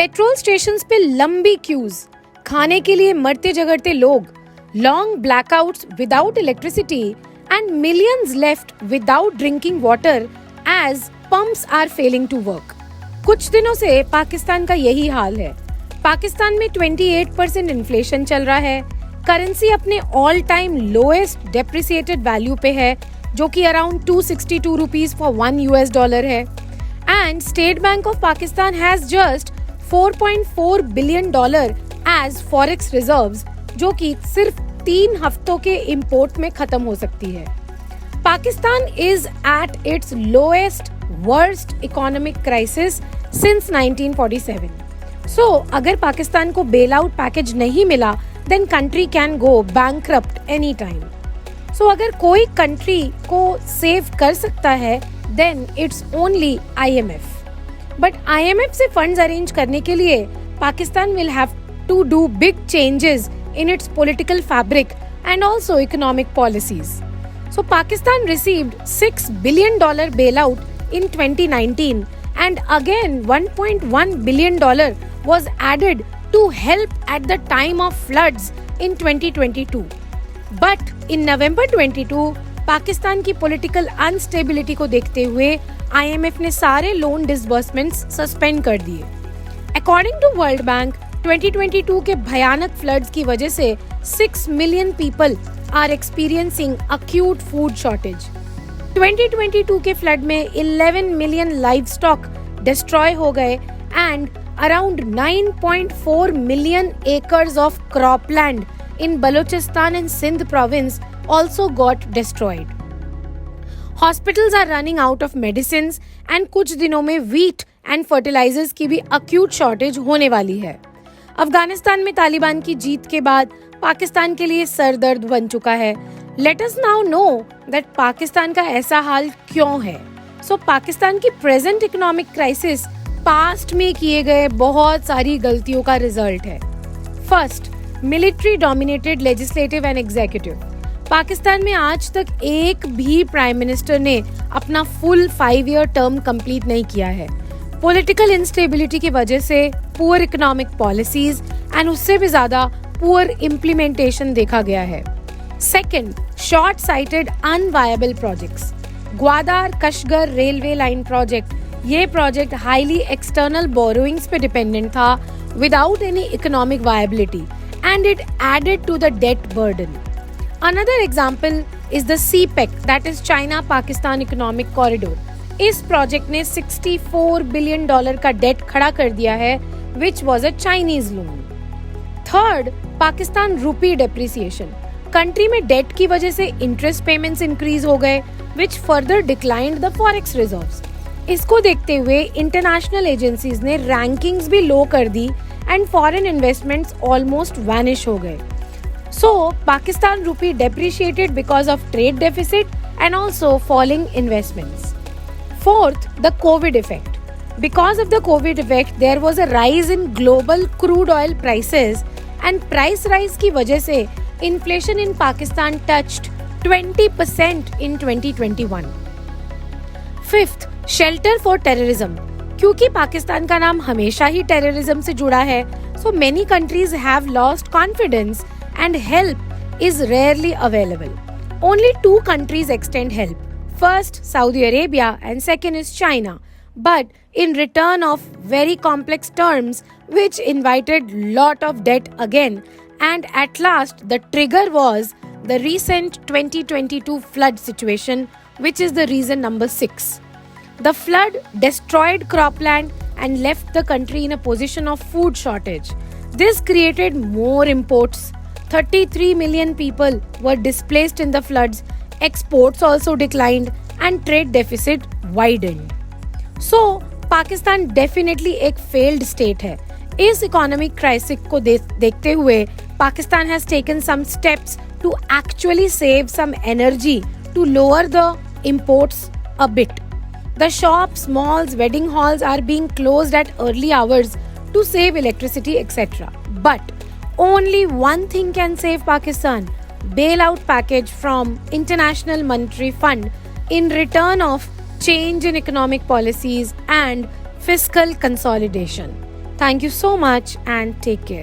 Petrol stations पे लंबी cues, खाने के लिए मरते जगड़ते लोग, long blackouts without electricity and millions left without drinking water as pumps are failing to work. कुछ दिनों से पाकिस्तान का यही हाल है। पाकिस्तान में 28% इन्फ्लेशन चल रहा है। करेंसी अपने all time lowest depreciated value पे है, जो कि अराउंड 262 रुपीस फॉर $1 है। And state bank of Pakistan has just $4.4 billion as forex reserves, जो कि सिर्फ 3 हफ्तों के इंपोर्ट में खत्म हो सकती है। Pakistan is at its lowest worst economic crisis since 1947। So अगर पाकिस्तान को बेल आउट पैकेज नहीं मिला, then country can go bankrupt any time. So अगर कोई कंट्री को सेव कर सकता है, then it's only IMF। But IMF से फंड्स अरेंज करने के लिए Pakistan will have to do big changes in its political fabric and also economic policies. So Pakistan received $6 billion bailout in 2019 and again $1.1 billion was added to help at the time of floods in 2022. But in November 22, Pakistan की political instability को देखते हुए IMF ने सारे loan disbursements suspend कर दिए। According to world bank, 2022 के भयानक फ्लड्स की वजह से 6 million people are experiencing acute food shortage. 2022 के फ्लड में 11 मिलियन लाइवस्टॉक डिस्ट्रॉय हो गए and around 9.4 million acres of cropland in Balochistan and Sindh province also got destroyed. Hospitals are running out of medicines and कुछ दिनों में wheat and fertilizers की भी acute shortage होने वाली है। अफगानिस्तान में तालिबान की जीत के बाद पाकिस्तान के लिए सरदर्द बन चुका है। Let us now know that Pakistan का ऐसा हाल क्यों है। पाकिस्तान की प्रेजेंट इकोनॉमिक क्राइसिस पास्ट में किए गए बहुत सारी गलतियों का रिजल्ट है। First, military dominated legislative and executive. Pakistan में आज तक एक भी प्राइम मिनिस्टर ने अपना फुल 5-year टर्म कंप्लीट नहीं किया है। पॉलिटिकल इंस्टेबिलिटी की वजह से पुअर इकोनॉमिक पॉलिसीज एंड उससे भी ज्यादा पुअर इम्प्लीमेंटेशन देखा गया है। Second, short sighted unviable projects. Gwadar Kashgar railway line project, ये प्रोजेक्ट हाईली एक्सटर्नल बोरोइंग्स पे डिपेंडेंट था without any economic viability and it added to the debt burden. Another example is the CPEC, that is China-Pakistan Economic Corridor. इस project ने $64 billion का date खड़ा कर दिया है, which was a Chinese loan. Third, Pakistan रूपी depreciation. Country में date की वजह से इंटरेस्ट पेमेंट्स इंक्रीज हो गए, which further declined the forex reserves. इसको देखते हुए इंटरनेशनल एजेंसीज ने रैंकिंग्स भी लो कर दी and foreign investments almost vanish हो गए। So Pakistan rupee depreciated because of trade deficit and also falling investments. Fourth, the covid effect. Because of the covid effect there was a rise in global crude oil prices and price rise की वजह से inflation in Pakistan touched 20% in 2021. Fifth, shelter for terrorism. क्योंकि पाकिस्तान का नाम हमेशा ही terrorism से जुड़ा है, so many countries have lost confidence and help is rarely available. Only 2 countries extend help. First, Saudi Arabia and second is China. But in return of very complex terms which invited lot of debt again, and at last the trigger was the recent 2022 flood situation, which is the reason number 6. The flood destroyed cropland and left the country in a position of food shortage. This created more imports. 33 million people were displaced in the floods. Exports also declined and trade deficit widened. So, Pakistan definitely एक failed state है। इस economic crisis को देखते हुए Pakistan has taken some steps to actually save some energy to lower the imports a bit. The shops, malls, wedding halls are being closed at early hours to save electricity, etc. But only one thing can save Pakistan: bailout package from International Monetary Fund in return of change in economic policies and fiscal consolidation. Thank you so much and take care.